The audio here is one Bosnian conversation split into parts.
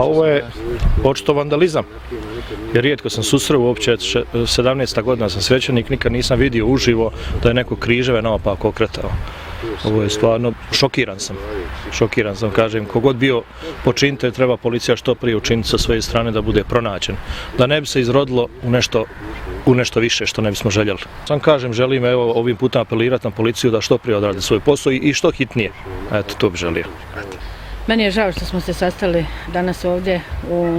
Pa ovo je očito vandalizam, jer rijetko sam susreo uopće, 17. godina sam svećenik, nikad nisam vidio uživo da je neko križeve naopako okretao. Ovo je stvarno, šokiran sam, kažem, kogod bio počinitelj, treba policija što prije učiniti sa svoje strane da bude pronađen, da ne bi se izrodilo u nešto više što ne bismo željeli. Sam kažem, želim ovim putem apelirati na policiju da što prije odradi svoj posao i što hitnije. Eto, to bi želio. Meni je žao što smo se sastali danas ovdje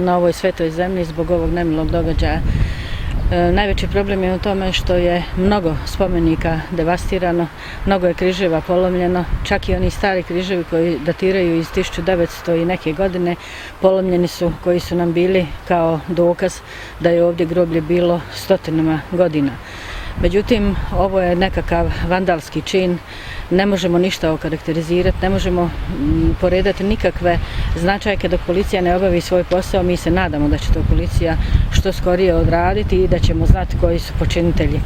na ovoj svetoj zemlji zbog ovog nemilog događaja. Najveći problem je u tome što je mnogo spomenika devastirano, mnogo je križeva polomljeno, čak i oni stari križevi koji datiraju iz 1900 i neke godine polomljeni su, koji su nam bili kao dokaz da je ovdje groblje bilo stotinama godina. Međutim, ovo je nekakav vandalski čin, ne možemo ništa okarakterizirati, ne možemo poredati nikakve značajke dok policija ne obavi svoj posao. Mi se nadamo da će to policija što skorije odraditi i da ćemo znati koji su počinitelji.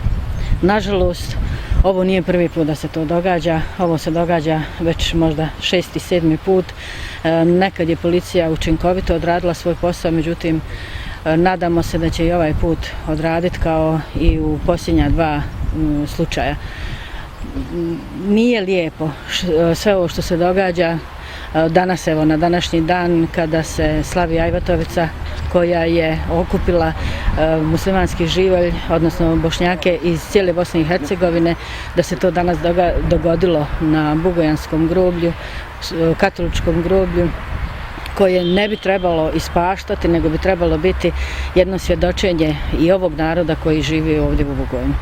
Nažalost, ovo nije prvi put da se to događa, ovo se događa već možda 6. i 7. put. Nekad je policija učinkovito odradila svoj posao, međutim, nadamo se da će i ovaj put odraditi kao i u posljednja 2 slučaja. Nije lijepo sve ovo što se događa danas, evo na današnji dan kada se slavi Ajvatovica koja je okupila muslimanski živalj, odnosno Bošnjake iz cijele Bosne i Hercegovine, da se to danas dogodilo na Bugojanskom groblju, katoličkom groblju, koje ne bi trebalo ispaštati, nego bi trebalo biti jedno svjedočenje i ovog naroda koji živi ovdje u Bugojnu.